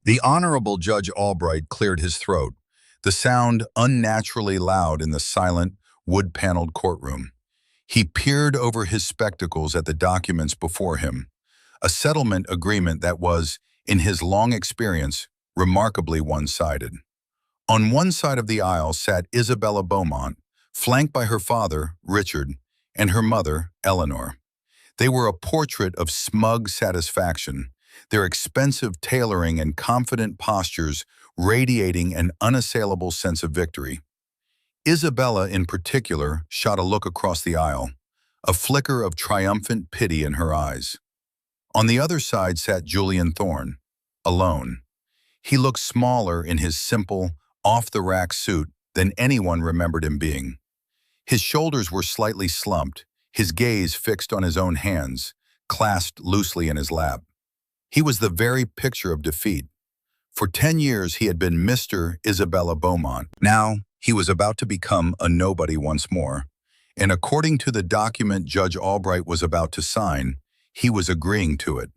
The Honorable Judge Albright cleared his throat, the sound unnaturally loud in the silent, wood-paneled courtroom. He peered over his spectacles at the documents before him, a settlement agreement that was, in his long experience, remarkably one-sided. On one side of the aisle sat Isabella Beaumont, flanked by her father, Richard, and her mother, Eleanor. They were a portrait of smug satisfaction, their expensive tailoring and confident postures radiating an unassailable sense of victory. Isabella, in particular, shot a look across the aisle, a flicker of triumphant pity in her eyes. On the other side sat Julian Thorne, alone. He looked smaller in his simple, off-the-rack suit than anyone remembered him being. His shoulders were slightly slumped, his gaze fixed on his own hands, clasped loosely in his lap. He was the very picture of defeat. For 10 years he had been Mr. Isabella Beaumont. Now he was about to become a nobody once more, and according to the document Judge Albright was about to sign, he was agreeing to it.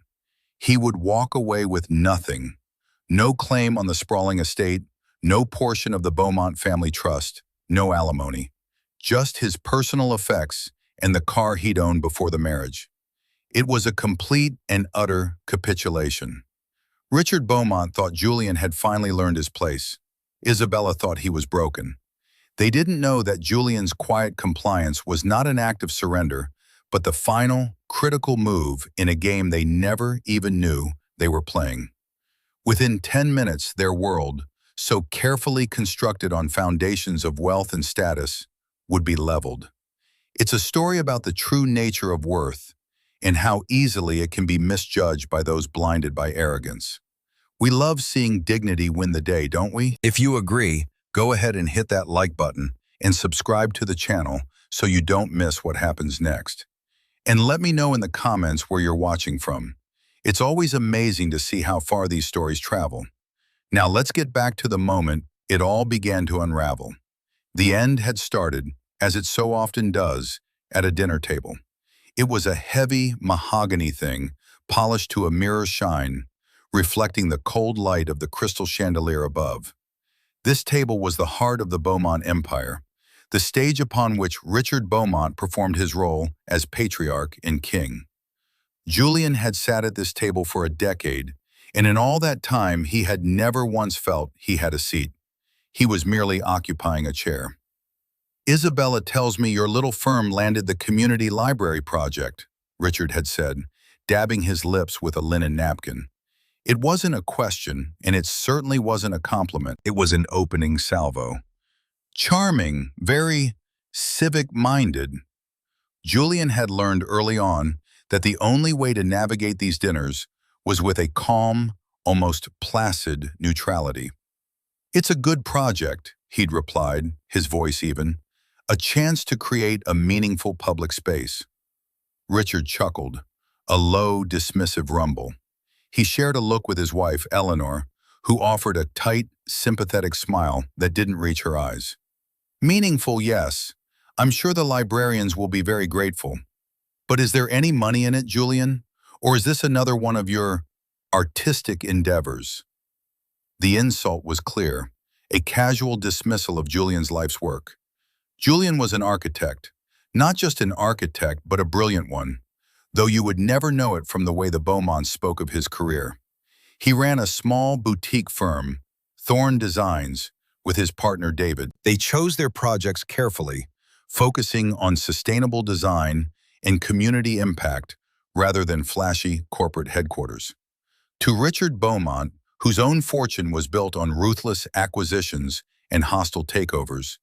He would walk away with nothing. No claim on the sprawling estate, no portion of the Beaumont family trust, no alimony. Just his personal effects and the car he'd owned before the marriage. It was a complete and utter capitulation. Richard Beaumont thought Julian had finally learned his place. Isabella thought he was broken. They didn't know that Julian's quiet compliance was not an act of surrender, but the final, critical move in a game they never even knew they were playing. Within 10 minutes, their world, so carefully constructed on foundations of wealth and status, would be leveled. It's a story about the true nature of worth and how easily it can be misjudged by those blinded by arrogance. We love seeing dignity win the day, don't we? If you agree, go ahead and hit that like button and subscribe to the channel so you don't miss what happens next. And let me know in the comments where you're watching from. It's always amazing to see how far these stories travel. Now let's get back to the moment it all began to unravel. The end had started, as it so often does, at a dinner table. It was a heavy mahogany thing, polished to a mirror shine, reflecting the cold light of the crystal chandelier above. This table was the heart of the Beaumont Empire, the stage upon which Richard Beaumont performed his role as patriarch and king. Julian had sat at this table for a decade, and in all that time he had never once felt he had a seat. He was merely occupying a chair. "Isabella tells me your little firm landed the community library project," Richard had said, dabbing his lips with a linen napkin. It wasn't a question, and it certainly wasn't a compliment. It was an opening salvo. Charming, very civic-minded. Julian had learned early on that the only way to navigate these dinners was with a calm, almost placid neutrality. "It's a good project," he'd replied, his voice even. "A chance to create a meaningful public space." Richard chuckled, a low, dismissive rumble. He shared a look with his wife, Eleanor, who offered a tight, sympathetic smile that didn't reach her eyes. "Meaningful, yes. I'm sure the librarians will be very grateful. But is there any money in it, Julian? Or is this another one of your artistic endeavors?" The insult was clear, a casual dismissal of Julian's life's work. Julian was an architect, not just an architect, but a brilliant one, though you would never know it from the way the Beaumonts spoke of his career. He ran a small boutique firm, Thorne Designs, with his partner David. They chose their projects carefully, focusing on sustainable design and community impact rather than flashy corporate headquarters. To Richard Beaumont, whose own fortune was built on ruthless acquisitions and hostile takeovers,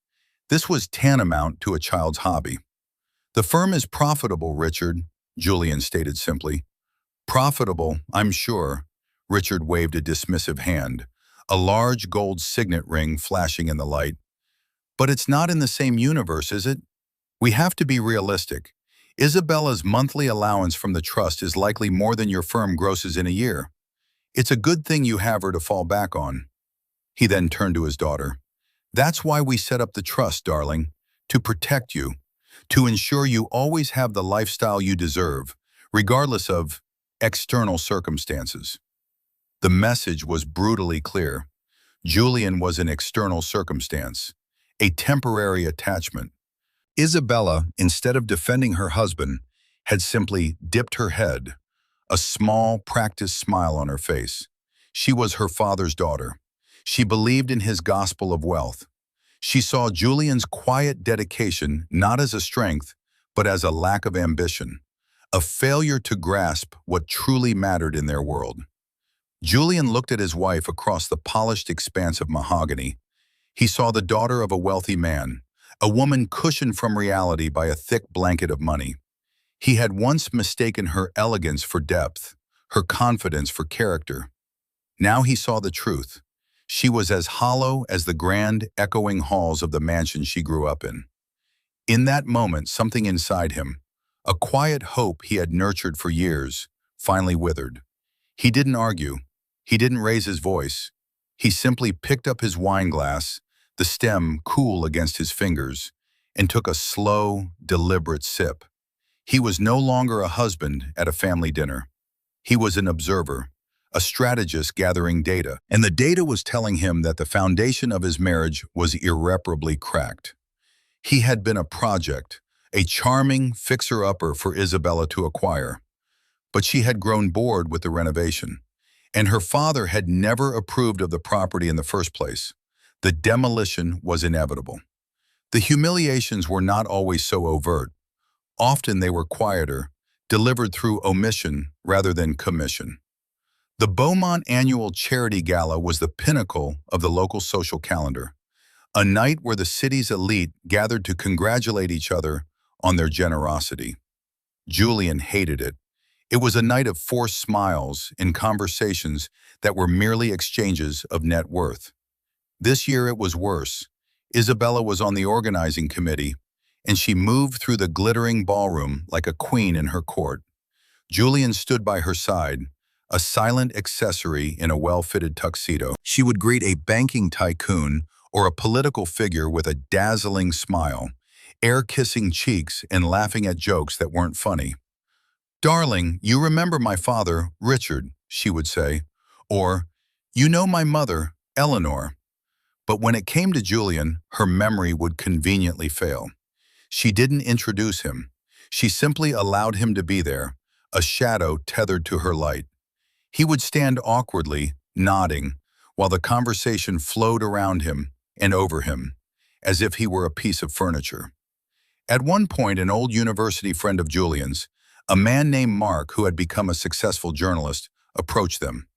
this was tantamount to a child's hobby. "The firm is profitable, Richard," Julian stated simply. "Profitable, I'm sure." Richard waved a dismissive hand, a large gold signet ring flashing in the light. "But it's not in the same universe, is it? We have to be realistic. Isabella's monthly allowance from the trust is likely more than your firm grosses in a year. It's a good thing you have her to fall back on." He then turned to his daughter. "That's why we set up the trust, darling, to protect you, to ensure you always have the lifestyle you deserve, regardless of external circumstances." The message was brutally clear. Julian was an external circumstance, a temporary attachment. Isabella, instead of defending her husband, had simply dipped her head, a small, practiced smile on her face. She was her father's daughter. She believed in his gospel of wealth. She saw Julian's quiet dedication not as a strength, but as a lack of ambition, a failure to grasp what truly mattered in their world. Julian looked at his wife across the polished expanse of mahogany. He saw the daughter of a wealthy man, a woman cushioned from reality by a thick blanket of money. He had once mistaken her elegance for depth, her confidence for character. Now he saw the truth. She was as hollow as the grand, echoing halls of the mansion she grew up in. In that moment, something inside him, a quiet hope he had nurtured for years, finally withered. He didn't argue. He didn't raise his voice. He simply picked up his wine glass, the stem cool against his fingers, and took a slow, deliberate sip. He was no longer a husband at a family dinner. He was an observer, a strategist gathering data, and the data was telling him that the foundation of his marriage was irreparably cracked. He had been a project, a charming fixer-upper for Isabella to acquire, but she had grown bored with the renovation, and her father had never approved of the property in the first place. The demolition was inevitable. The humiliations were not always so overt. Often they were quieter, delivered through omission rather than commission. The Beaumont Annual Charity Gala was the pinnacle of the local social calendar, a night where the city's elite gathered to congratulate each other on their generosity. Julian hated it. It was a night of forced smiles and conversations that were merely exchanges of net worth. This year it was worse. Isabella was on the organizing committee, and she moved through the glittering ballroom like a queen in her court. Julian stood by her side, a silent accessory in a well-fitted tuxedo. She would greet a banking tycoon or a political figure with a dazzling smile, air-kissing cheeks and laughing at jokes that weren't funny. "Darling, you remember my father, Richard," she would say, or, "You know my mother, Eleanor." But when it came to Julian, her memory would conveniently fail. She didn't introduce him. She simply allowed him to be there, a shadow tethered to her light. He would stand awkwardly, nodding, while the conversation flowed around him and over him, as if he were a piece of furniture. At one point, an old university friend of Julian's, a man named Mark who had become a successful journalist, approached them.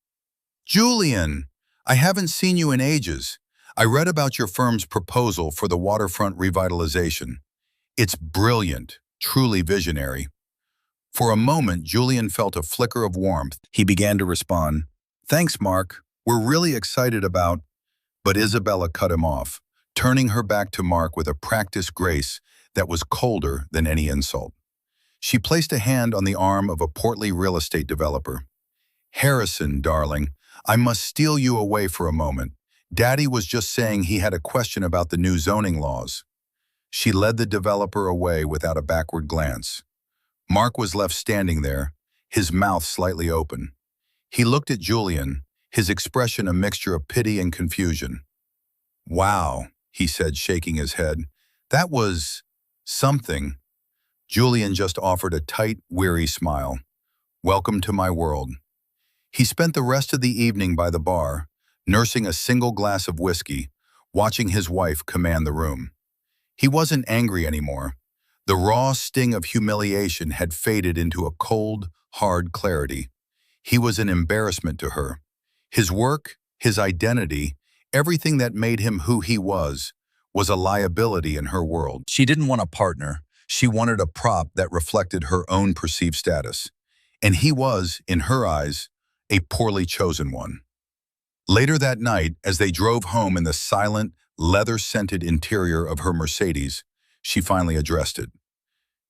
"Julian, I haven't seen you in ages. I read about your firm's proposal for the waterfront revitalization. It's brilliant, truly visionary." For a moment, Julian felt a flicker of warmth. He began to respond, "Thanks, Mark. We're really excited about—" But Isabella cut him off, turning her back to Mark with a practiced grace that was colder than any insult. She placed a hand on the arm of a portly real estate developer. "Harrison, darling, I must steal you away for a moment. Daddy was just saying he had a question about the new zoning laws." She led the developer away without a backward glance. Mark was left standing there, his mouth slightly open. He looked at Julian, his expression a mixture of pity and confusion. "Wow," he said, shaking his head. "That was something." Julian just offered a tight, weary smile. "Welcome to my world." He spent the rest of the evening by the bar, nursing a single glass of whiskey, watching his wife command the room. He wasn't angry anymore. The raw sting of humiliation had faded into a cold, hard clarity. He was an embarrassment to her. His work, his identity, everything that made him who he was a liability in her world. She didn't want a partner. She wanted a prop that reflected her own perceived status. And he was, in her eyes, a poorly chosen one. Later that night, as they drove home in the silent, leather-scented interior of her Mercedes, she finally addressed it.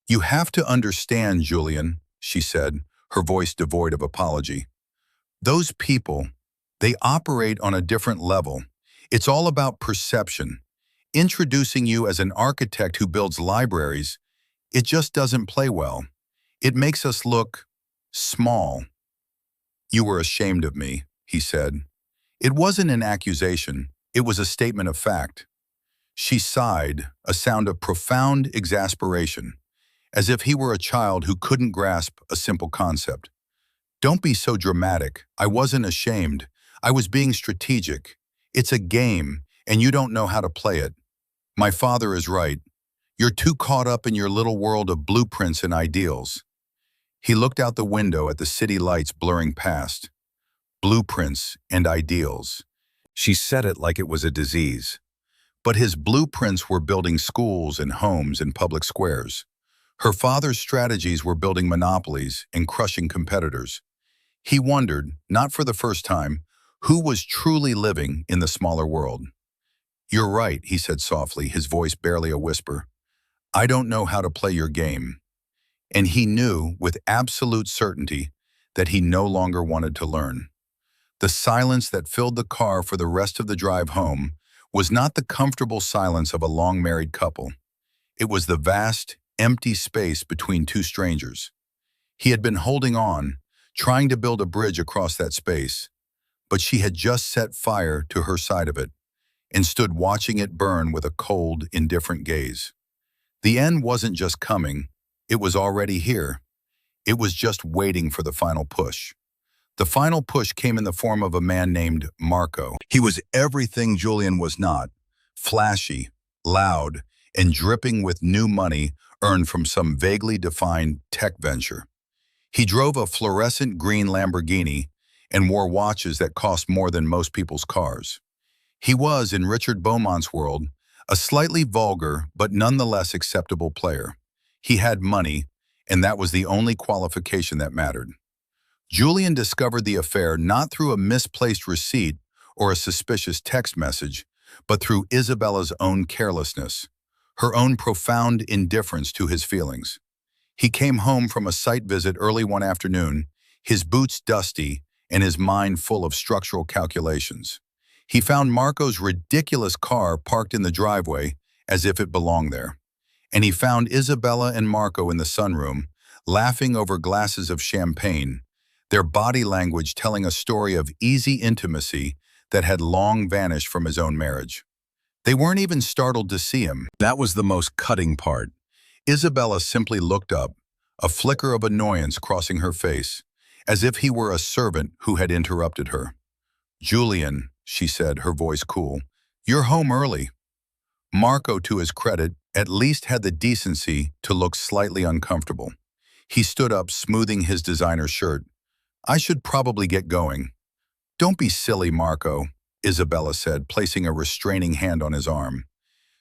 "You have to understand, Julian," she said, her voice devoid of apology. "Those people, they operate on a different level. It's all about perception. Introducing you as an architect who builds libraries, it just doesn't play well. It makes us look small." "You were ashamed of me," he said. It wasn't an accusation, it was a statement of fact. She sighed, a sound of profound exasperation, as if he were a child who couldn't grasp a simple concept. Don't be so dramatic. I wasn't ashamed. I was being strategic. It's a game, and you don't know how to play it. My father is right. You're too caught up in your little world of blueprints and ideals. He looked out the window at the city lights blurring past. Blueprints and ideals. She said it like it was a disease. But his blueprints were building schools and homes and public squares. Her father's strategies were building monopolies and crushing competitors. He wondered, not for the first time, who was truly living in the smaller world. You're right, he said softly, his voice barely a whisper. I don't know how to play your game. And he knew with absolute certainty that he no longer wanted to learn. The silence that filled the car for the rest of the drive home was not the comfortable silence of a long-married couple. It was the vast, empty space between two strangers. He had been holding on, trying to build a bridge across that space, but she had just set fire to her side of it and stood watching it burn with a cold, indifferent gaze. The end wasn't just coming, it was already here. It was just waiting for the final push. The final push came in the form of a man named Marco. He was everything Julian was not: flashy, loud, and dripping with new money earned from some vaguely defined tech venture. He drove a fluorescent green Lamborghini and wore watches that cost more than most people's cars. He was, in Richard Beaumont's world, a slightly vulgar but nonetheless acceptable player. He had money, and that was the only qualification that mattered. Julian discovered the affair not through a misplaced receipt or a suspicious text message, but through Isabella's own carelessness, her own profound indifference to his feelings. He came home from a site visit early one afternoon, his boots dusty and his mind full of structural calculations. He found Marco's ridiculous car parked in the driveway as if it belonged there. And he found Isabella and Marco in the sunroom, laughing over glasses of champagne, their body language telling a story of easy intimacy that had long vanished from his own marriage. They weren't even startled to see him. That was the most cutting part. Isabella simply looked up, a flicker of annoyance crossing her face, as if he were a servant who had interrupted her. Julian, she said, her voice cool, you're home early. Marco, to his credit, at least had the decency to look slightly uncomfortable. He stood up, smoothing his designer shirt. I should probably get going. Don't be silly, Marco, Isabella said, placing a restraining hand on his arm.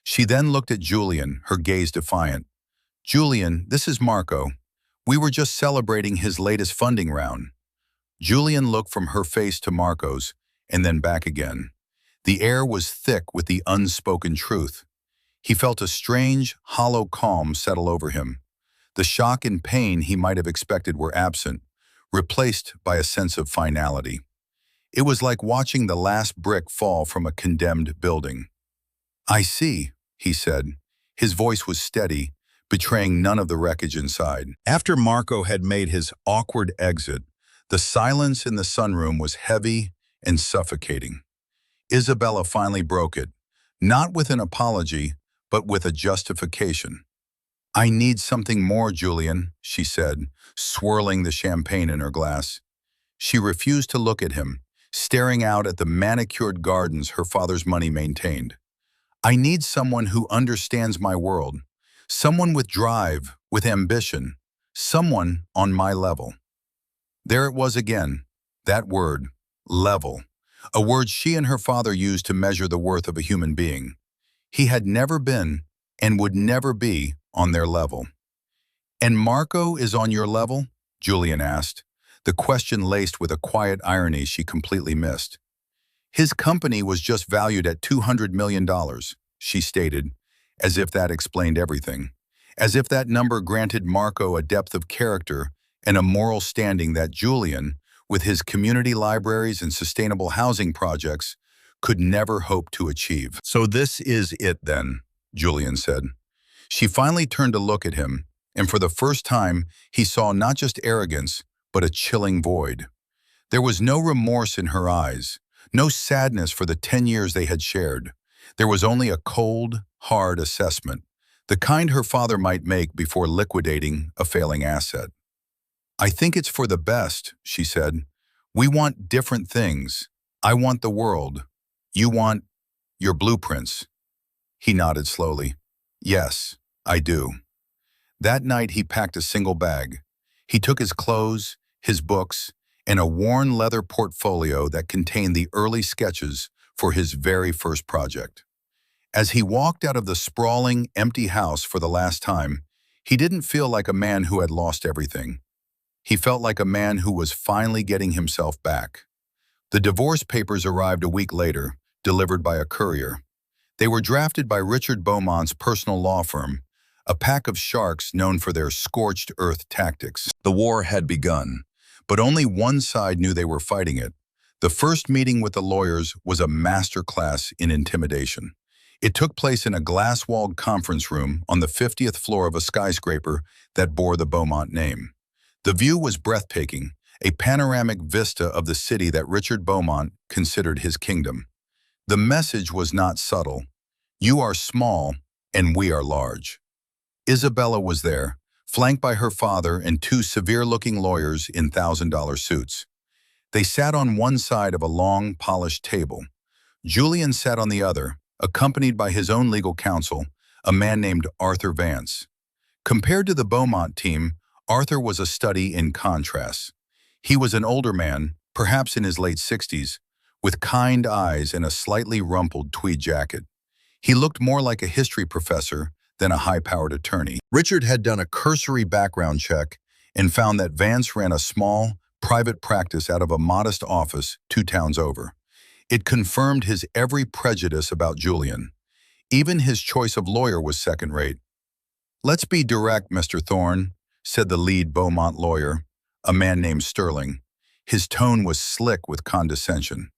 She then looked at Julian, her gaze defiant. Julian, this is Marco. We were just celebrating his latest funding round. Julian looked from her face to Marco's, and then back again. The air was thick with the unspoken truth. He felt a strange, hollow calm settle over him. The shock and pain he might have expected were absent, replaced by a sense of finality. It was like watching the last brick fall from a condemned building. I see, he said. His voice was steady, betraying none of the wreckage inside. After Marco had made his awkward exit, the silence in the sunroom was heavy and suffocating. Isabella finally broke it, not with an apology, but with a justification. I need something more, Julian, she said, swirling the champagne in her glass. She refused to look at him, staring out at the manicured gardens her father's money maintained. I need someone who understands my world, someone with drive, with ambition, someone on my level. There it was again, that word, level, a word she and her father used to measure the worth of a human being. He had never been, and would never be, on their level. And Marco is on your level? Julian asked, the question laced with a quiet irony she completely missed. His company was just valued at $200 million, she stated, as if that explained everything, as if that number granted Marco a depth of character and a moral standing that Julian, with his community libraries and sustainable housing projects, could never hope to achieve. So this is it then, Julian said. She finally turned to look at him, and for the first time, he saw not just arrogance, but a chilling void. There was no remorse in her eyes, no sadness for the 10 years they had shared. There was only a cold, hard assessment, the kind her father might make before liquidating a failing asset. "I think it's for the best," she said. "We want different things. I want the world. You want your blueprints." He nodded slowly. "Yes, I do." That night he packed a single bag. He took his clothes, his books, and a worn leather portfolio that contained the early sketches for his very first project. As he walked out of the sprawling, empty house for the last time, he didn't feel like a man who had lost everything. He felt like a man who was finally getting himself back. The divorce papers arrived a week later, delivered by a courier. They were drafted by Richard Beaumont's personal law firm, a pack of sharks known for their scorched earth tactics. The war had begun, but only one side knew they were fighting it. The first meeting with the lawyers was a master class in intimidation. It took place in a glass-walled conference room on the 50th floor of a skyscraper that bore the Beaumont name. The view was breathtaking, a panoramic vista of the city that Richard Beaumont considered his kingdom. The message was not subtle. You are small, and we are large. Isabella was there, flanked by her father and two severe-looking lawyers in $1,000 suits. They sat on one side of a long, polished table. Julian sat on the other, accompanied by his own legal counsel, a man named Arthur Vance. Compared to the Beaumont team, Arthur was a study in contrasts. He was an older man, perhaps in his late 60s, with kind eyes and a slightly rumpled tweed jacket. He looked more like a history professor than a high-powered attorney. Richard had done a cursory background check and found that Vance ran a small, private practice out of a modest office 2 towns over. It confirmed his every prejudice about Julian. Even his choice of lawyer was second-rate. "Let's be direct, Mr. Thorne," said the lead Beaumont lawyer, a man named Sterling. His tone was slick with condescension.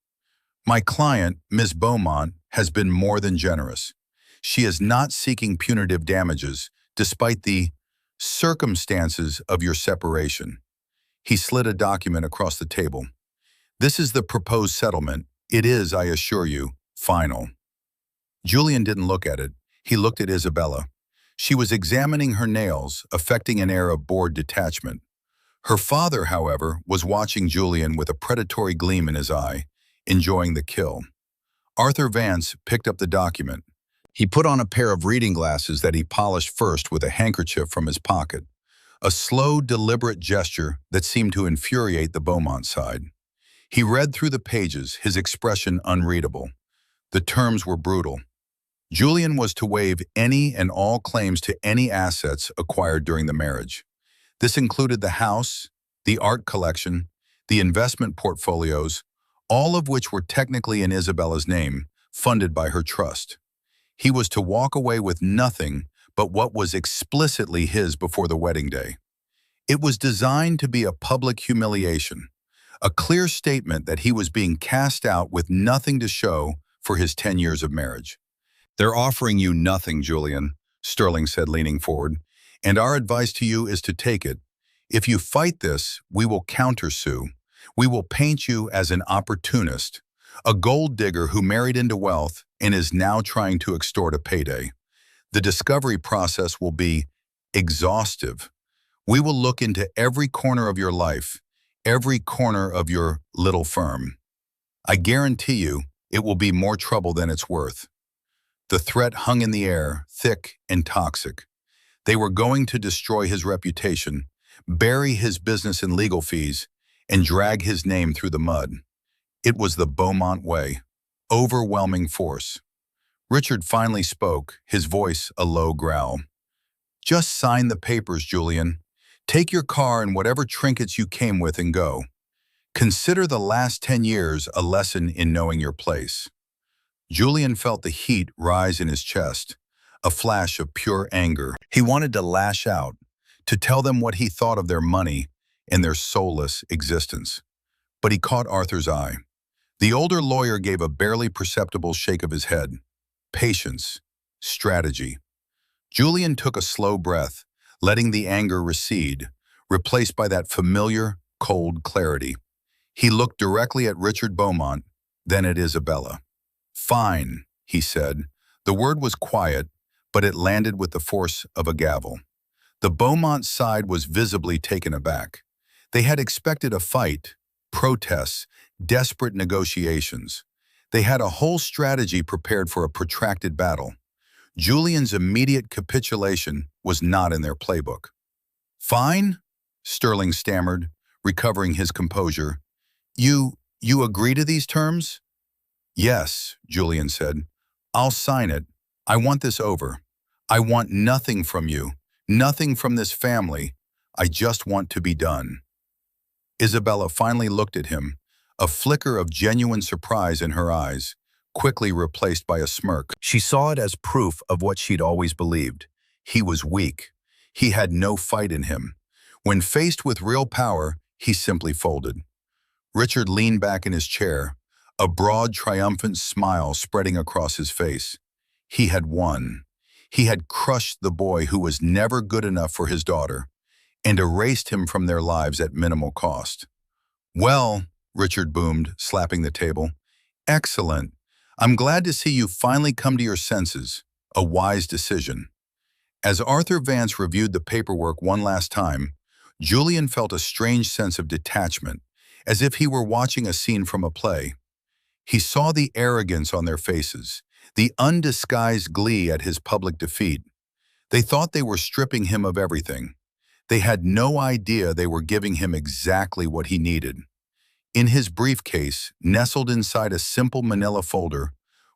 "My client, Miss Beaumont, has been more than generous. She is not seeking punitive damages, despite the circumstances of your separation." He slid a document across the table. "This is the proposed settlement. It is, I assure you, final." Julian didn't look at it. He looked at Isabella. She was examining her nails, affecting an air of bored detachment. Her father, however, was watching Julian with a predatory gleam in his eye, enjoying the kill. Arthur Vance picked up the document. He put on a pair of reading glasses that he polished first with a handkerchief from his pocket, a slow, deliberate gesture that seemed to infuriate the Beaumont side. He read through the pages, his expression unreadable. The terms were brutal. Julian was to waive any and all claims to any assets acquired during the marriage. This included the house, the art collection, the investment portfolios, all of which were technically in Isabella's name, funded by her trust. He was to walk away with nothing but what was explicitly his before the wedding day. It was designed to be a public humiliation, a clear statement that he was being cast out with nothing to show for his 10 years of marriage. "They're offering you nothing, Julian," Sterling said, leaning forward, "and our advice to you is to take it. If you fight this, we will countersue. We will paint you as an opportunist, a gold digger who married into wealth and is now trying to extort a payday. The discovery process will be exhaustive. We will look into every corner of your life, every corner of your little firm. I guarantee you it will be more trouble than it's worth." The threat hung in the air, thick and toxic. They were going to destroy his reputation, bury his business in legal fees, and drag his name through the mud. It was the Beaumont way. Overwhelming force. Richard finally spoke, his voice a low growl. "Just sign the papers, Julian. Take your car and whatever trinkets you came with and go. Consider the last 10 years a lesson in knowing your place." Julian felt the heat rise in his chest, a flash of pure anger. He wanted to lash out, to tell them what he thought of their money and their soulless existence. But he caught Arthur's eye. The older lawyer gave a barely perceptible shake of his head. Patience. Strategy. Julian took a slow breath, letting the anger recede, replaced by that familiar, cold clarity. He looked directly at Richard Beaumont, then at Isabella. "Fine," he said. The word was quiet, but it landed with the force of a gavel. The Beaumont side was visibly taken aback. They had expected a fight, protests, desperate negotiations. They had a whole strategy prepared for a protracted battle. Julian's immediate capitulation was not in their playbook. "Fine?" Sterling stammered, recovering his composure. You agree to these terms?" "Yes," Julian said. "I'll sign it. I want this over. I want nothing from you, nothing from this family. I just want to be done." Isabella finally looked at him, a flicker of genuine surprise in her eyes, quickly replaced by a smirk. She saw it as proof of what she'd always believed. He was weak. He had no fight in him. When faced with real power, he simply folded. Richard leaned back in his chair, a broad, triumphant smile spreading across his face. He had won. He had crushed the boy who was never good enough for his daughter and erased him from their lives at minimal cost. "Well," Richard boomed, slapping the table, "excellent. I'm glad to see you finally come to your senses. A wise decision." As Arthur Vance reviewed the paperwork one last time, Julian felt a strange sense of detachment, as if he were watching a scene from a play. He saw the arrogance on their faces, the undisguised glee at his public defeat. They thought they were stripping him of everything. They had no idea they were giving him exactly what he needed. In his briefcase, nestled inside a simple manila folder,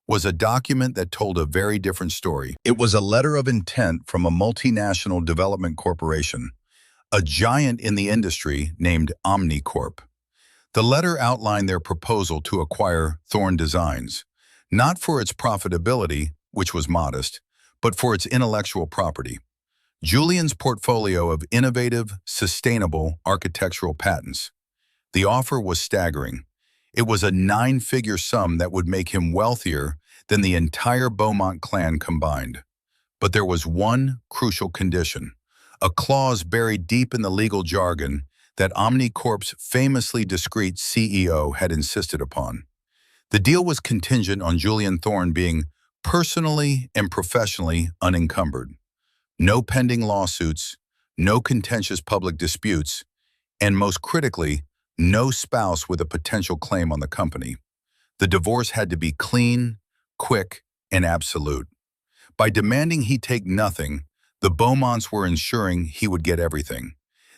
was a document that told a very different story. It was a letter of intent from a multinational development corporation, a giant in the industry named Omnicorp. The letter outlined their proposal to acquire Thorn Designs, not for its profitability, which was modest, but for its intellectual property. Julian's portfolio of innovative, sustainable architectural patents. The offer was staggering. It was a 9-figure sum that would make him wealthier than the entire Beaumont clan combined. But there was one crucial condition, a clause buried deep in the legal jargon that Omnicorp's famously discreet CEO had insisted upon. The deal was contingent on Julian Thorn being personally and professionally unencumbered. No pending lawsuits, no contentious public disputes, and most critically, no spouse with a potential claim on the company. The divorce had to be clean, quick, and absolute. By demanding he take nothing, the Beaumonts were ensuring he would get everything.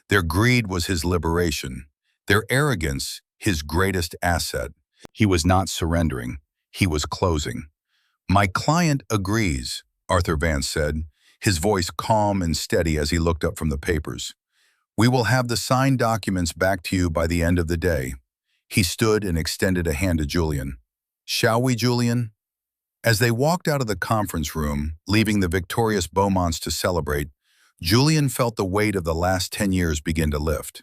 Their greed was his liberation, their arrogance his greatest asset. He was not surrendering, he was closing. "My client agrees," Arthur Vance said, his voice calm and steady as he looked up from the papers. "We will have the signed documents back to you by the end of the day." He stood and extended a hand to Julian. "Shall we, Julian?" As they walked out of the conference room, leaving the victorious Beaumonts to celebrate, Julian felt the weight of the last 10 years begin to lift.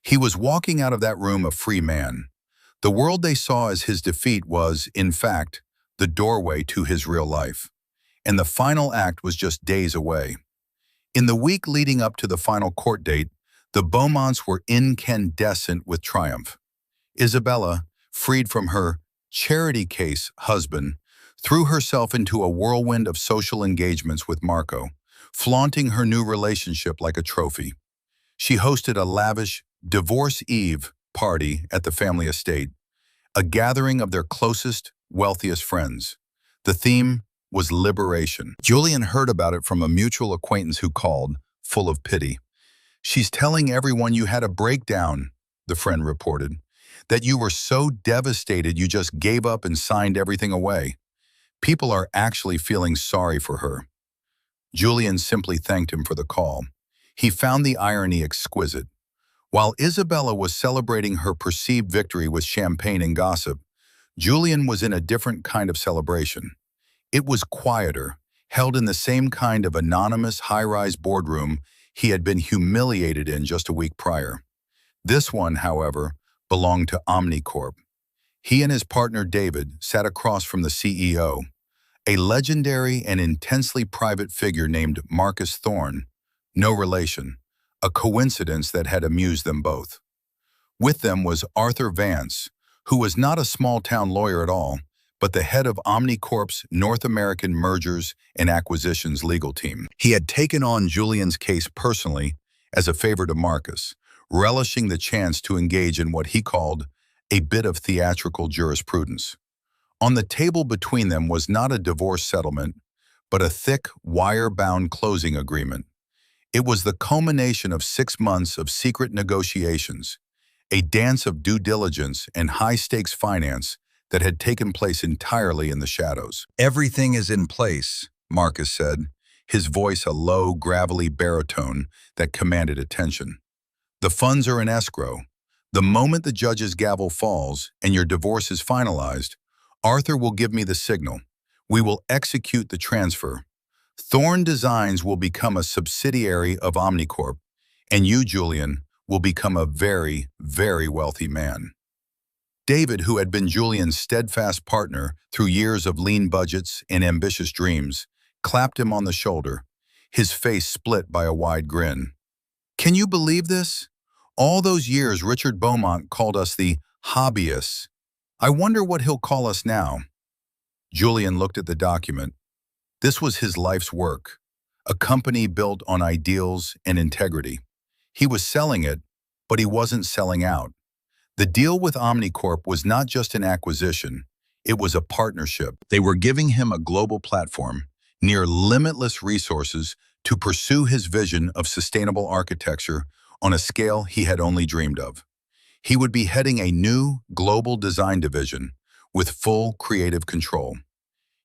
He was walking out of that room a free man. The world they saw as his defeat was, in fact, the doorway to his real life. And the final act was just days away. In the week leading up to the final court date, the Beaumonts were incandescent with triumph. Isabella, freed from her charity case husband, threw herself into a whirlwind of social engagements with Marco, flaunting her new relationship like a trophy. She hosted a lavish Divorce Eve party at the family estate, a gathering of their closest, wealthiest friends. The theme was liberation. Julian heard about it from a mutual acquaintance who called, full of pity. "She's telling everyone you had a breakdown," the friend reported, "that you were so devastated you just gave up and signed everything away. People are actually feeling sorry for her." Julian simply thanked him for the call. He found the irony exquisite. While Isabella was celebrating her perceived victory with champagne and gossip, Julian was in a different kind of celebration. It was quieter, held in the same kind of anonymous high-rise boardroom he had been humiliated in just a week prior. This one, however, belonged to Omnicorp. He and his partner David sat across from the CEO, a legendary and intensely private figure named Marcus Thorne, no relation, a coincidence that had amused them both. With them was Arthur Vance, who was not a small-town lawyer at all, but the head of Omnicorp's North American Mergers and Acquisitions legal team. He had taken on Julian's case personally as a favor to Marcus, relishing the chance to engage in what he called a bit of theatrical jurisprudence. On the table between them was not a divorce settlement, but a thick, wire-bound closing agreement. It was the culmination of 6 months of secret negotiations, a dance of due diligence and high-stakes finance that had taken place entirely in the shadows. "Everything is in place," Marcus said, his voice a low, gravelly baritone that commanded attention. "The funds are in escrow. The moment the judge's gavel falls and your divorce is finalized, Arthur will give me the signal. We will execute the transfer. Thorn Designs will become a subsidiary of Omnicorp, and you, Julian, will become a very, very wealthy man." David, who had been Julian's steadfast partner through years of lean budgets and ambitious dreams, clapped him on the shoulder, his face split by a wide grin. "Can you believe this? All those years Richard Beaumont called us the hobbyists. I wonder what he'll call us now." Julian looked at the document. This was his life's work, a company built on ideals and integrity. He was selling it, but he wasn't selling out. The deal with Omnicorp was not just an acquisition, it was a partnership. They were giving him a global platform, near limitless resources to pursue his vision of sustainable architecture on a scale he had only dreamed of. He would be heading a new, global design division with full creative control.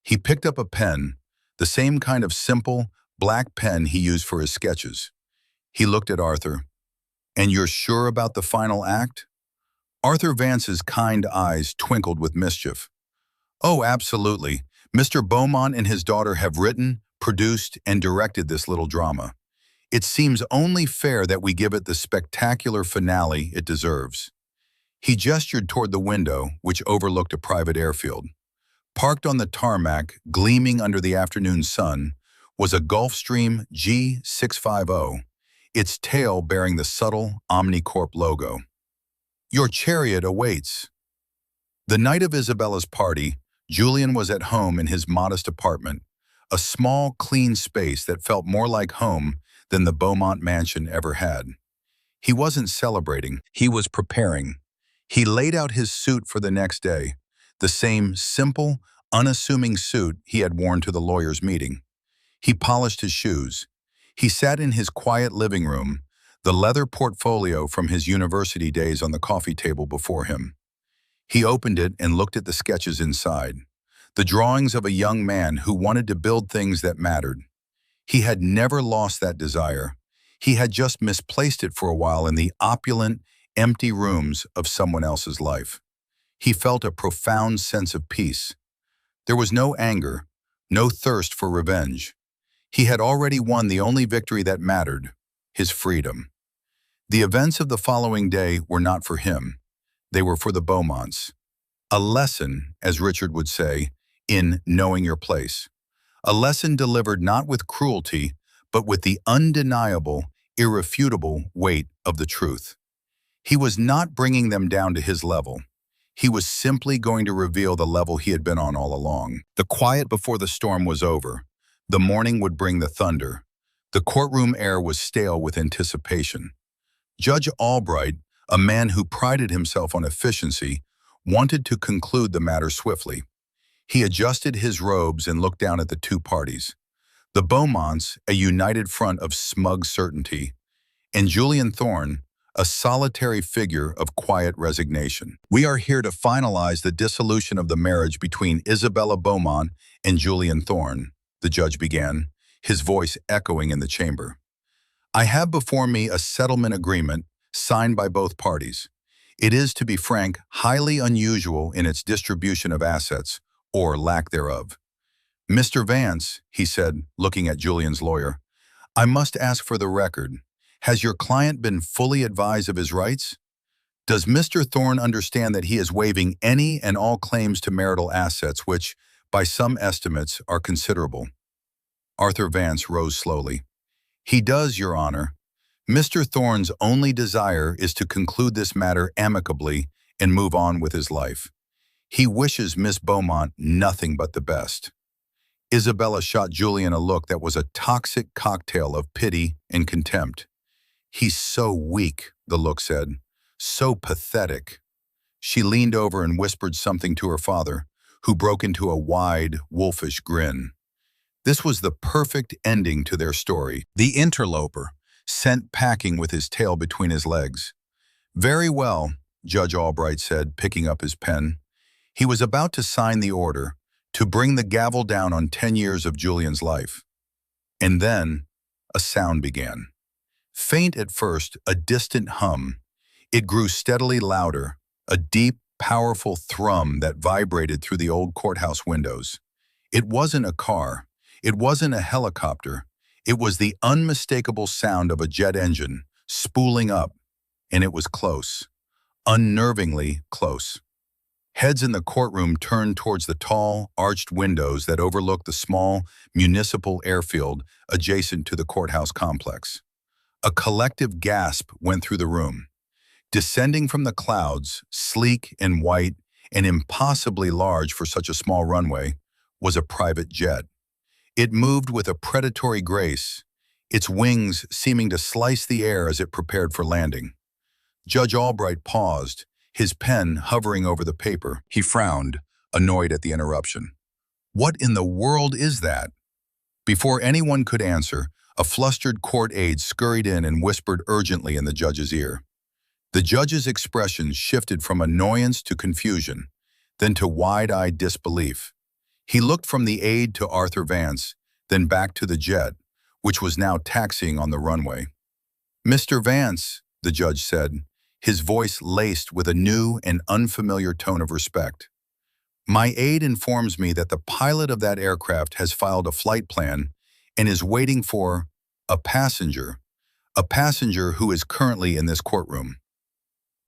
He picked up a pen, the same kind of simple, black pen he used for his sketches. He looked at Arthur. "And you're sure about the final act?" Arthur Vance's kind eyes twinkled with mischief. "Oh, absolutely. Mr. Beaumont and his daughter have written, produced, and directed this little drama. It seems only fair that we give it the spectacular finale it deserves." He gestured toward the window, which overlooked a private airfield. Parked on the tarmac, gleaming under the afternoon sun, was a Gulfstream G650, its tail bearing the subtle Omnicorp logo. "Your chariot awaits." The night of Isabella's party, Julian was at home in his modest apartment, a small, clean space that felt more like home than the Beaumont mansion ever had. He wasn't celebrating, he was preparing. He laid out his suit for the next day, the same simple, unassuming suit he had worn to the lawyer's meeting. He polished his shoes. He sat in his quiet living room, the leather portfolio from his university days on the coffee table before him. He opened it and looked at the sketches inside, the drawings of a young man who wanted to build things that mattered. He had never lost that desire. He had just misplaced it for a while in the opulent, empty rooms of someone else's life. He felt a profound sense of peace. There was no anger, no thirst for revenge. He had already won the only victory that mattered, his freedom. The events of the following day were not for him. They were for the Beaumonts. A lesson, as Richard would say, in knowing your place. A lesson delivered not with cruelty, but with the undeniable, irrefutable weight of the truth. He was not bringing them down to his level. He was simply going to reveal the level he had been on all along. The quiet before the storm was over. The morning would bring the thunder. The courtroom air was stale with anticipation. Judge Albright, a man who prided himself on efficiency, wanted to conclude the matter swiftly. He adjusted his robes and looked down at the two parties. The Beaumonts, a united front of smug certainty, and Julian Thorne, a solitary figure of quiet resignation. "We are here to finalize the dissolution of the marriage between Isabella Beaumont and Julian Thorne," the judge began, his voice echoing in the chamber. "I have before me a settlement agreement signed by both parties. It is, to be frank, highly unusual in its distribution of assets, or lack thereof. Mr. Vance," he said, looking at Julian's lawyer, "I must ask for the record. Has your client been fully advised of his rights? Does Mr. Thorne understand that he is waiving any and all claims to marital assets which, by some estimates, are considerable?" Arthur Vance rose slowly. "He does, Your Honor. Mr. Thorne's only desire is to conclude this matter amicably and move on with his life. He wishes Miss Beaumont nothing but the best. Isabella shot Julian a look that was a toxic cocktail of pity and contempt. "He's so weak," the look said. "So pathetic." She leaned over and whispered something to her father, who broke into a wide, wolfish grin. This was the perfect ending to their story. The interloper, sent packing with his tail between his legs. "Very well," Judge Albright said, picking up his pen. He was about to sign the order, to bring the gavel down on 10 years of Julian's life. And then, a sound began. Faint at first, a distant hum. It grew steadily louder, a deep, powerful thrum that vibrated through the old courthouse windows. It wasn't a car. It wasn't a helicopter. It was the unmistakable sound of a jet engine, spooling up, and it was close. Unnervingly close. Heads in the courtroom turned towards the tall, arched windows that overlooked the small, municipal airfield adjacent to the courthouse complex. A collective gasp went through the room. Descending from the clouds, sleek and white and impossibly large for such a small runway, was a private jet. It moved with a predatory grace, its wings seeming to slice the air as it prepared for landing. Judge Albright paused, his pen hovering over the paper. He frowned, annoyed at the interruption. "What in the world is that?" Before anyone could answer, a flustered court aide scurried in and whispered urgently in the judge's ear. The judge's expression shifted from annoyance to confusion, then to wide-eyed disbelief. He looked from the aide to Arthur Vance, then back to the jet, which was now taxiing on the runway. "Mr. Vance," the judge said, his voice laced with a new and unfamiliar tone of respect. "My aide informs me that the pilot of that aircraft has filed a flight plan and is waiting for a passenger who is currently in this courtroom."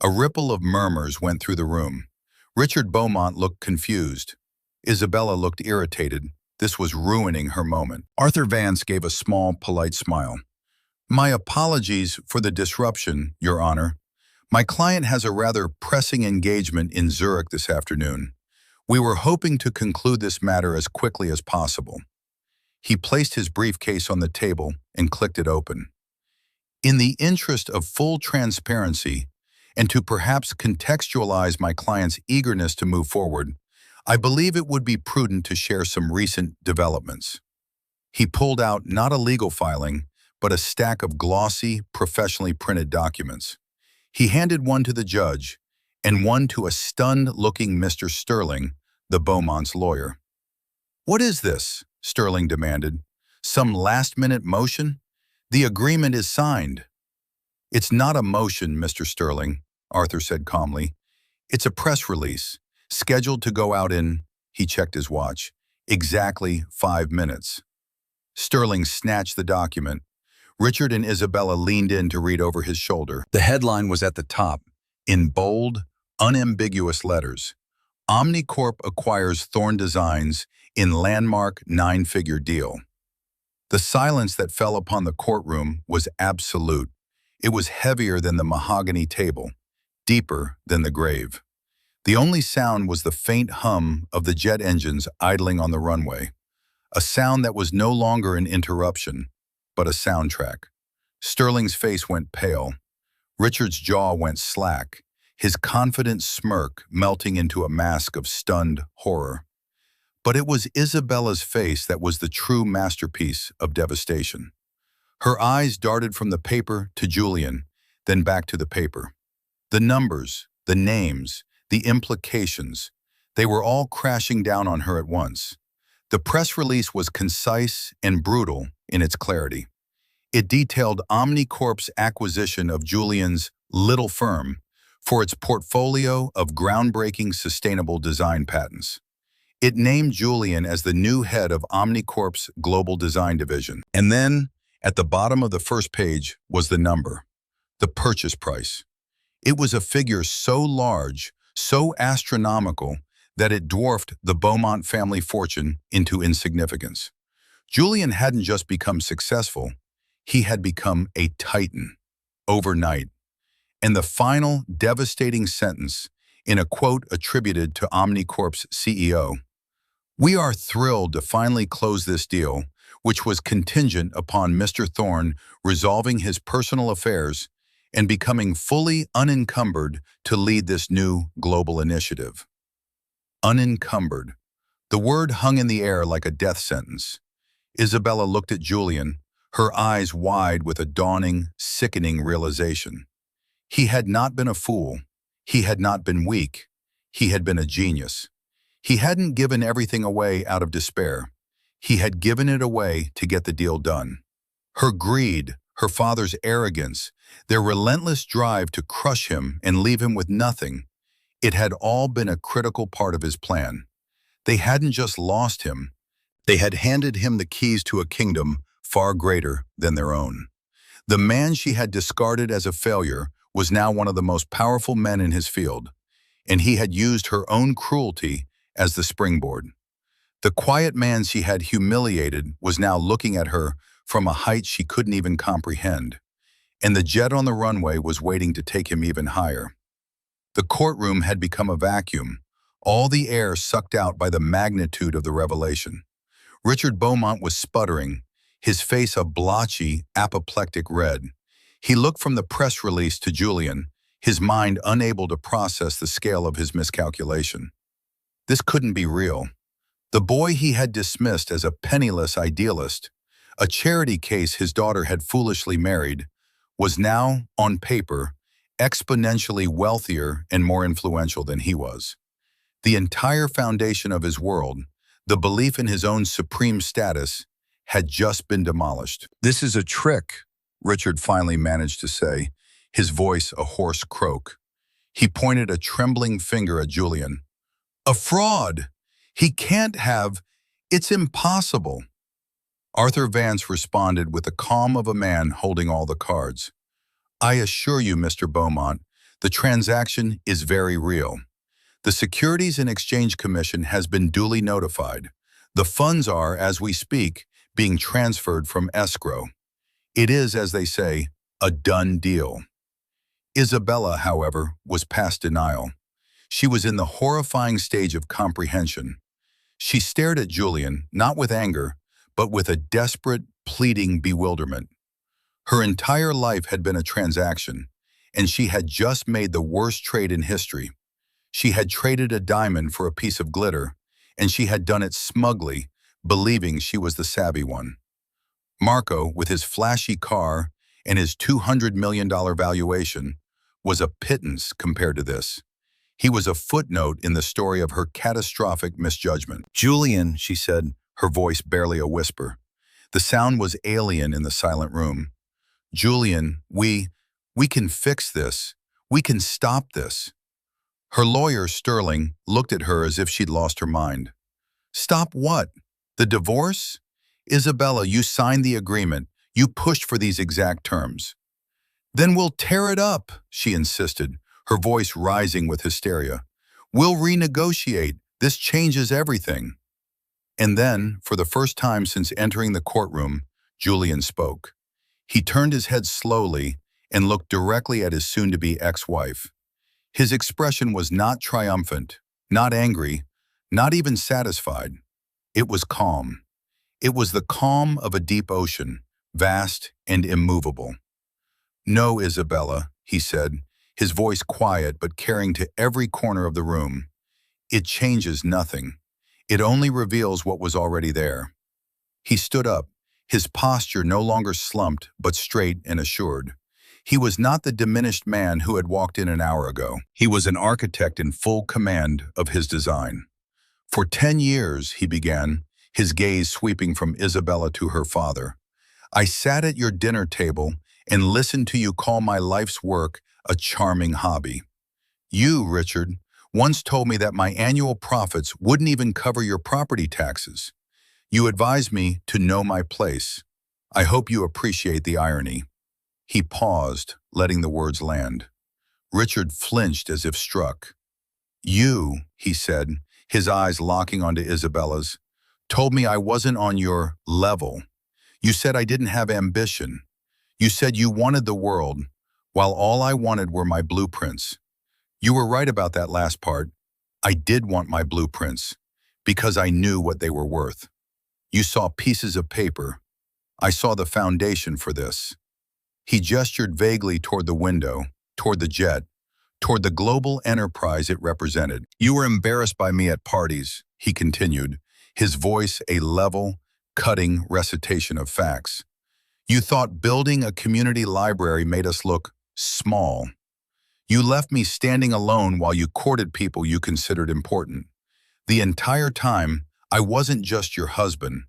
A ripple of murmurs went through the room. Richard Beaumont looked confused. Isabella looked irritated. This was ruining her moment. Arthur Vance gave a small, polite smile. "My apologies for the disruption, Your Honor. My client has a rather pressing engagement in Zurich this afternoon. We were hoping to conclude this matter as quickly as possible." He placed his briefcase on the table and clicked it open. "In the interest of full transparency, and to perhaps contextualize my client's eagerness to move forward, I believe it would be prudent to share some recent developments." He pulled out not a legal filing, but a stack of glossy, professionally printed documents. He handed one to the judge, and one to a stunned-looking Mr. Sterling, the Beaumont's lawyer. "What is this?" Sterling demanded. "Some last-minute motion? The agreement is signed." "It's not a motion, Mr. Sterling," Arthur said calmly. "It's a press release, scheduled to go out in," he checked his watch, "exactly 5 minutes." Sterling snatched the document. Richard and Isabella leaned in to read over his shoulder. The headline was at the top, in bold, unambiguous letters. "Omnicorp acquires Thorne Designs in landmark 9-figure deal." The silence that fell upon the courtroom was absolute. It was heavier than the mahogany table, deeper than the grave. The only sound was the faint hum of the jet engines idling on the runway, a sound that was no longer an interruption, but a soundtrack. Sterling's face went pale. Richard's jaw went slack, his confident smirk melting into a mask of stunned horror. But it was Isabella's face that was the true masterpiece of devastation. Her eyes darted from the paper to Julian, then back to the paper. The numbers, the names, the implications, they were all crashing down on her at once. The press release was concise and brutal in its clarity. It detailed Omnicorp's acquisition of Julian's little firm for its portfolio of groundbreaking sustainable design patents. It named Julian as the new head of Omnicorp's global design division. And then, at the bottom of the first page was the number, the purchase price. It was a figure so large, so astronomical, that it dwarfed the Beaumont family fortune into insignificance. Julian hadn't just become successful, he had become a titan. overnight. And the final devastating sentence, in a quote attributed to Omnicorp's CEO, "We are thrilled to finally close this deal, which was contingent upon Mr. Thorne resolving his personal affairs and becoming fully unencumbered to lead this new global initiative." Unencumbered. The word hung in the air like a death sentence. Isabella looked at Julian, her eyes wide with a dawning, sickening realization. He had not been a fool. He had not been weak. He had been a genius. He hadn't given everything away out of despair. He had given it away to get the deal done. Her greed, her father's arrogance, their relentless drive to crush him and leave him with nothing, it had all been a critical part of his plan. They hadn't just lost him. They had handed him the keys to a kingdom far greater than their own. The man she had discarded as a failure was now one of the most powerful men in his field, and he had used her own cruelty as the springboard. The quiet man she had humiliated was now looking at her from a height she couldn't even comprehend, and the jet on the runway was waiting to take him even higher. The courtroom had become a vacuum, all the air sucked out by the magnitude of the revelation. Richard Beaumont was sputtering, his face a blotchy, apoplectic red. He looked from the press release to Julian, his mind unable to process the scale of his miscalculation. This couldn't be real. The boy he had dismissed as a penniless idealist, a charity case his daughter had foolishly married, was now, on paper, exponentially wealthier and more influential than he was. The entire foundation of his world, the belief in his own supreme status, had just been demolished. "This is a trick," Richard finally managed to say, his voice a hoarse croak. He pointed a trembling finger at Julian. "A fraud! He can't have. It's impossible." Arthur Vance responded with the calm of a man holding all the cards. "I assure you, Mr. Beaumont, the transaction is very real. The Securities and Exchange Commission has been duly notified. The funds are, as we speak, being transferred from escrow. It is, as they say, a done deal." Isabella, however, was past denial. She was in the horrifying stage of comprehension. She stared at Julian, not with anger, but with a desperate, pleading bewilderment. Her entire life had been a transaction, and she had just made the worst trade in history. She had traded a diamond for a piece of glitter, and she had done it smugly, believing she was the savvy one. Marco, with his flashy car and his $200 million valuation, was a pittance compared to this. He was a footnote in the story of her catastrophic misjudgment. "Julian," she said, her voice barely a whisper. The sound was alien in the silent room. "Julian, we can fix this. We can stop this." Her lawyer, Sterling, looked at her as if she'd lost her mind. "Stop what? The divorce? Isabella, you signed the agreement. You pushed for these exact terms." "Then we'll tear it up," she insisted, her voice rising with hysteria. "We'll renegotiate. This changes everything." And then, for the first time since entering the courtroom, Julian spoke. He turned his head slowly and looked directly at his soon-to-be ex-wife. His expression was not triumphant, not angry, not even satisfied. It was calm. It was the calm of a deep ocean, vast and immovable. "No, Isabella," he said, his voice quiet but carrying to every corner of the room. "It changes nothing. It only reveals what was already there." He stood up, his posture no longer slumped but straight and assured. He was not the diminished man who had walked in an hour ago. He was an architect in full command of his design. "For 10 years, he began, his gaze sweeping from Isabella to her father, "I sat at your dinner table and listened to you call my life's work a charming hobby. You, Richard, once told me that my annual profits wouldn't even cover your property taxes. You advised me to know my place. I hope you appreciate the irony." He paused, letting the words land. Richard flinched as if struck. "You," he said, his eyes locking onto Isabella's, "told me I wasn't on your level. You said I didn't have ambition. You said you wanted the world, while all I wanted were my blueprints. You were right about that last part. I did want my blueprints, because I knew what they were worth. You saw pieces of paper. I saw the foundation for this. He gestured vaguely toward the window, toward the jet, toward the global enterprise it represented. You were embarrassed by me at parties, he continued, his voice a level, cutting recitation of facts. You thought building a community library made us look small. You left me standing alone while you courted people you considered important. The entire time, I wasn't just your husband.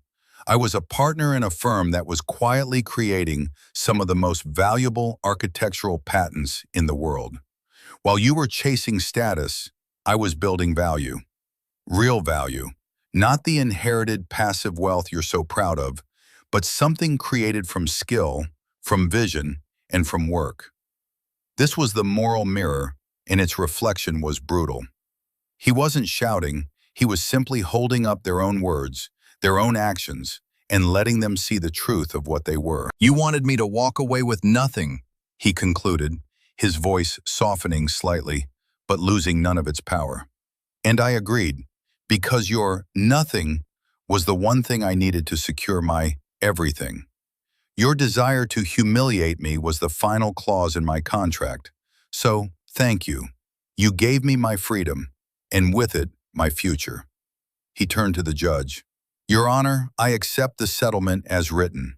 I was a partner in a firm that was quietly creating some of the most valuable architectural patents in the world. While you were chasing status, I was building value. Real value. Not the inherited passive wealth you're so proud of, but something created from skill, from vision, and from work. This was the moral mirror, and its reflection was brutal. He wasn't shouting, he was simply holding up their own words, their own actions, and letting them see the truth of what they were. You wanted me to walk away with nothing, he concluded, his voice softening slightly, but losing none of its power. And I agreed, because your nothing was the one thing I needed to secure my everything. Your desire to humiliate me was the final clause in my contract. So, thank you. You gave me my freedom, and with it, my future. He turned to the judge. Your Honor, I accept the settlement as written.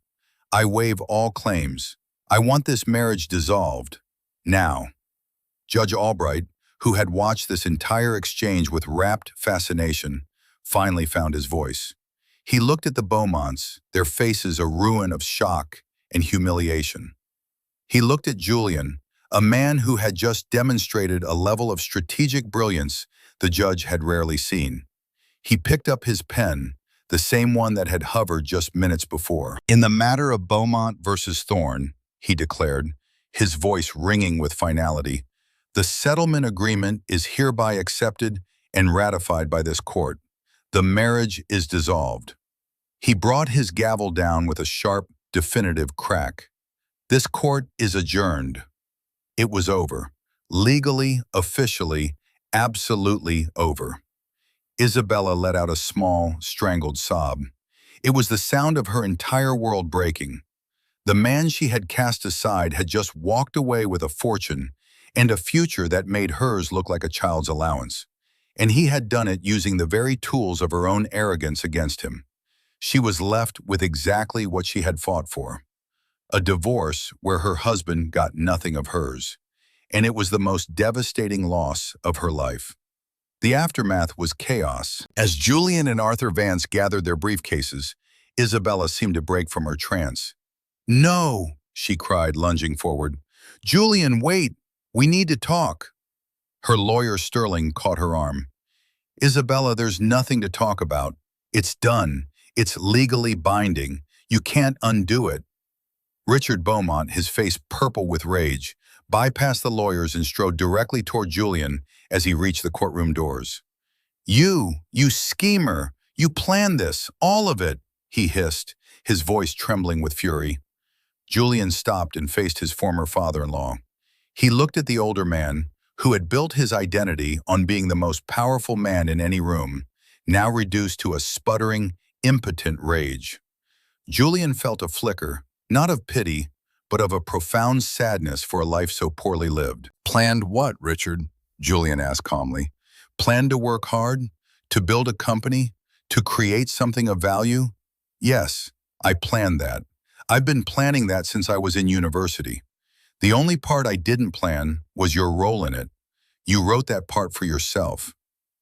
I waive all claims. I want this marriage dissolved. Now. Judge Albright, who had watched this entire exchange with rapt fascination, finally found his voice. He looked at the Beaumonts, their faces a ruin of shock and humiliation. He looked at Julian, a man who had just demonstrated a level of strategic brilliance the judge had rarely seen. He picked up his pen, the same one that had hovered just minutes before. In the matter of Beaumont versus Thorne, he declared, his voice ringing with finality, the settlement agreement is hereby accepted and ratified by this court. The marriage is dissolved. He brought his gavel down with a sharp, definitive crack. This court is adjourned. It was over. Legally, officially, absolutely over. Isabella let out a small, strangled sob. It was the sound of her entire world breaking. The man she had cast aside had just walked away with a fortune and a future that made hers look like a child's allowance. And he had done it using the very tools of her own arrogance against him. She was left with exactly what she had fought for. A divorce where her husband got nothing of hers. And it was the most devastating loss of her life. The aftermath was chaos. As Julian and Arthur Vance gathered their briefcases, Isabella seemed to break from her trance. No, she cried, lunging forward. Julian, wait! We need to talk. Her lawyer Sterling caught her arm. Isabella, there's nothing to talk about. It's done. It's legally binding. You can't undo it. Richard Beaumont, his face purple with rage, bypassed the lawyers and strode directly toward Julian as he reached the courtroom doors. You schemer! You planned this, all of it, he hissed, his voice trembling with fury. Julian stopped and faced his former father-in-law. He looked at the older man, who had built his identity on being the most powerful man in any room, now reduced to a sputtering, impotent rage. Julian felt a flicker, not of pity, but of a profound sadness for a life so poorly lived. Planned what, Richard? Julian asked calmly. Planned to work hard? To build a company? To create something of value? Yes, I planned that. I've been planning that since I was in university. The only part I didn't plan was your role in it. You wrote that part for yourself.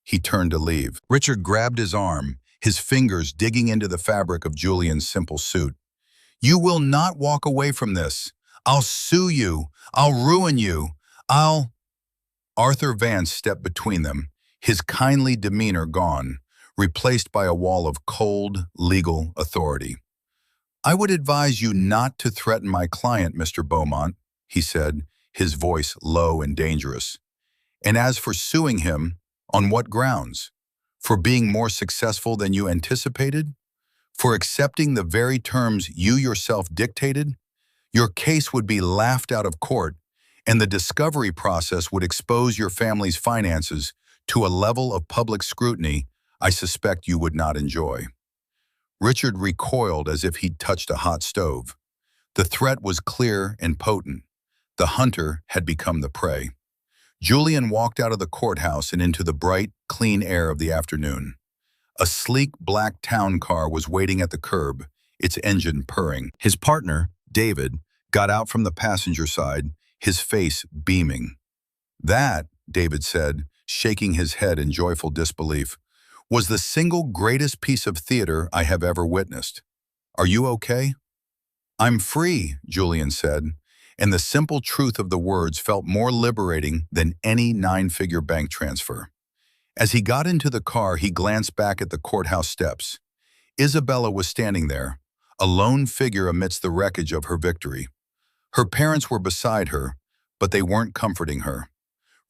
He turned to leave. Richard grabbed his arm, his fingers digging into the fabric of Julian's simple suit. You will not walk away from this. I'll sue you. I'll ruin you. Arthur Vance stepped between them, his kindly demeanor gone, replaced by a wall of cold, legal authority. I would advise you not to threaten my client, Mr. Beaumont, he said, his voice low and dangerous. And as for suing him, on what grounds? For being more successful than you anticipated? For accepting the very terms you yourself dictated? Your case would be laughed out of court, and the discovery process would expose your family's finances to a level of public scrutiny I suspect you would not enjoy. Richard recoiled as if he'd touched a hot stove. The threat was clear and potent. The hunter had become the prey. Julian walked out of the courthouse and into the bright, clean air of the afternoon. A sleek black town car was waiting at the curb, its engine purring. His partner, David, got out from the passenger side, his face beaming. That, David said, shaking his head in joyful disbelief, was the single greatest piece of theater I have ever witnessed. Are you okay? I'm free, Julian said, and the simple truth of the words felt more liberating than any nine-figure bank transfer. As he got into the car, he glanced back at the courthouse steps. Isabella was standing there, a lone figure amidst the wreckage of her victory. Her parents were beside her, but they weren't comforting her.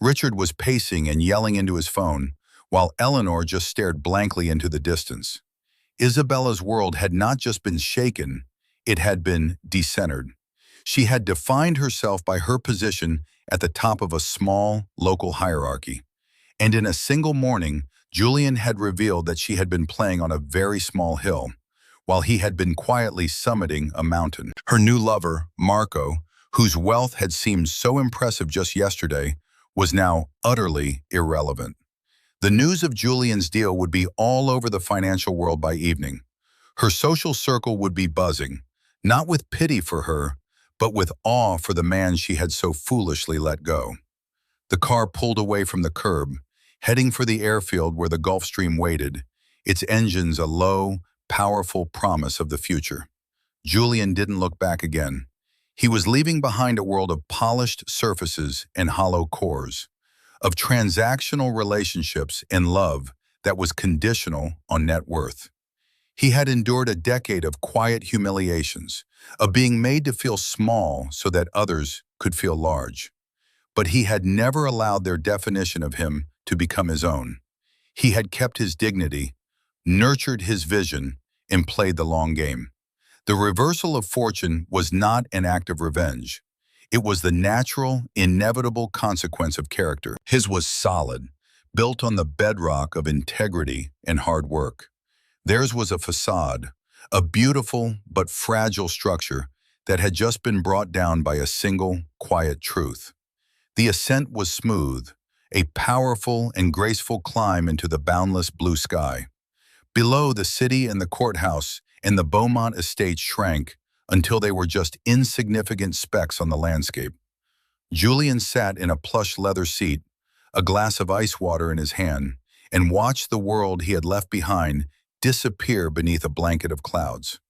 Richard was pacing and yelling into his phone, while Eleanor just stared blankly into the distance. Isabella's world had not just been shaken, it had been decentered. She had defined herself by her position at the top of a small, local hierarchy. And in a single morning, Julian had revealed that she had been playing on a very small hill, while he had been quietly summiting a mountain. Her new lover, Marco, whose wealth had seemed so impressive just yesterday, was now utterly irrelevant. The news of Julian's deal would be all over the financial world by evening. Her social circle would be buzzing, not with pity for her, but with awe for the man she had so foolishly let go. The car pulled away from the curb, heading for the airfield where the Gulf Stream waited, its engines a low, powerful promise of the future. Julian didn't look back again. He was leaving behind a world of polished surfaces and hollow cores, of transactional relationships and love that was conditional on net worth. He had endured a decade of quiet humiliations, of being made to feel small so that others could feel large. But he had never allowed their definition of him to become his own. He had kept his dignity, nurtured his vision, and played the long game. The reversal of fortune was not an act of revenge. It was the natural, inevitable consequence of character. His was solid, built on the bedrock of integrity and hard work. Theirs was a facade, a beautiful but fragile structure that had just been brought down by a single, quiet truth. The ascent was smooth, a powerful and graceful climb into the boundless blue sky. Below, the city and the courthouse and the Beaumont estate shrank until they were just insignificant specks on the landscape. Julian sat in a plush leather seat, a glass of ice water in his hand, and watched the world he had left behind disappear beneath a blanket of clouds.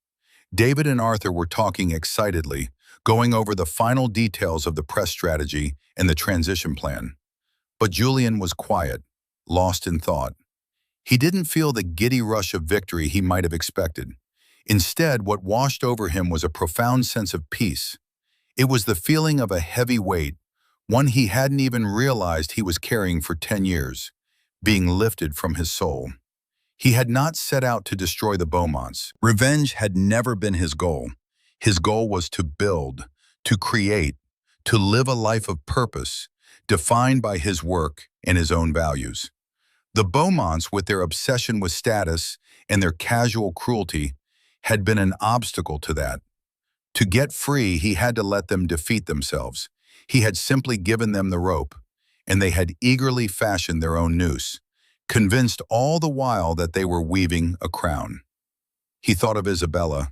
David and Arthur were talking excitedly, going over the final details of the press strategy and the transition plan. But Julian was quiet, lost in thought. He didn't feel the giddy rush of victory he might have expected. Instead, what washed over him was a profound sense of peace. It was the feeling of a heavy weight, one he hadn't even realized he was carrying for 10 years, being lifted from his soul. He had not set out to destroy the Beaumonts. Revenge had never been his goal. His goal was to build, to create, to live a life of purpose, defined by his work and his own values. The Beaumonts, with their obsession with status and their casual cruelty, had been an obstacle to that. To get free, he had to let them defeat themselves. He had simply given them the rope, and they had eagerly fashioned their own noose, convinced all the while that they were weaving a crown. He thought of Isabella.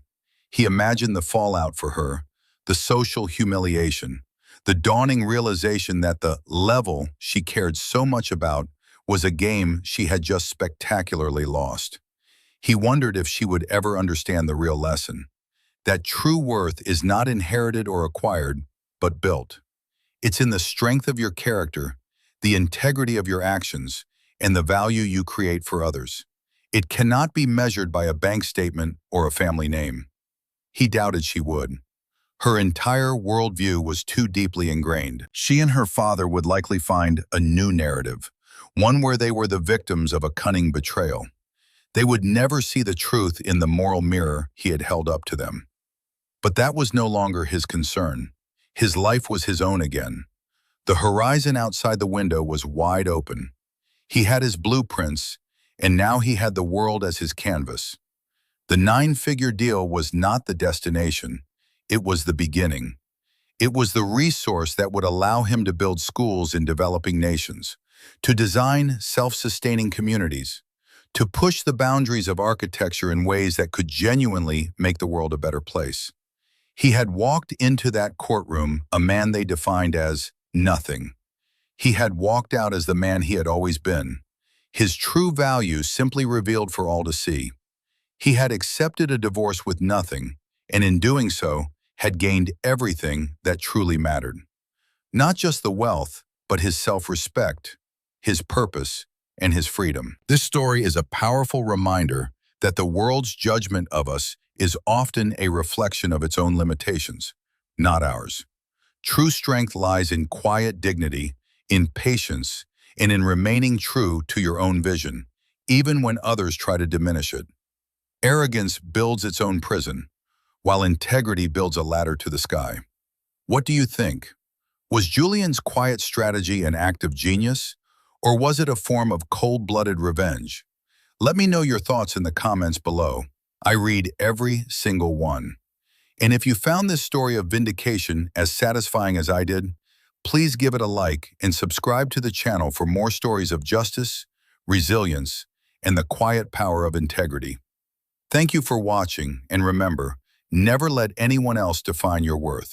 He imagined the fallout for her, the social humiliation, the dawning realization that the level she cared so much about was a game she had just spectacularly lost. He wondered if she would ever understand the real lesson, that true worth is not inherited or acquired, but built. It's in the strength of your character, the integrity of your actions, and the value you create for others. It cannot be measured by a bank statement or a family name. He doubted she would. Her entire worldview was too deeply ingrained. She and her father would likely find a new narrative, one where they were the victims of a cunning betrayal. They would never see the truth in the moral mirror he had held up to them. But that was no longer his concern. His life was his own again. The horizon outside the window was wide open. He had his blueprints, and now he had the world as his canvas. The nine-figure deal was not the destination. It was the beginning. It was the resource that would allow him to build schools in developing nations, to design self-sustaining communities, to push the boundaries of architecture in ways that could genuinely make the world a better place. He had walked into that courtroom a man they defined as nothing. He had walked out as the man he had always been, his true values simply revealed for all to see. He had accepted a divorce with nothing, and in doing so, had gained everything that truly mattered. Not just the wealth, but his self-respect, his purpose, and his freedom. This story is a powerful reminder that the world's judgment of us is often a reflection of its own limitations, not ours. True strength lies in quiet dignity, in patience, and in remaining true to your own vision, even when others try to diminish it. Arrogance builds its own prison, while integrity builds a ladder to the sky. What do you think? Was Julian's quiet strategy an act of genius, or was it a form of cold-blooded revenge? Let me know your thoughts in the comments below. I read every single one. And if you found this story of vindication as satisfying as I did, please give it a like and subscribe to the channel for more stories of justice, resilience, and the quiet power of integrity. Thank you for watching, and remember, never let anyone else define your worth.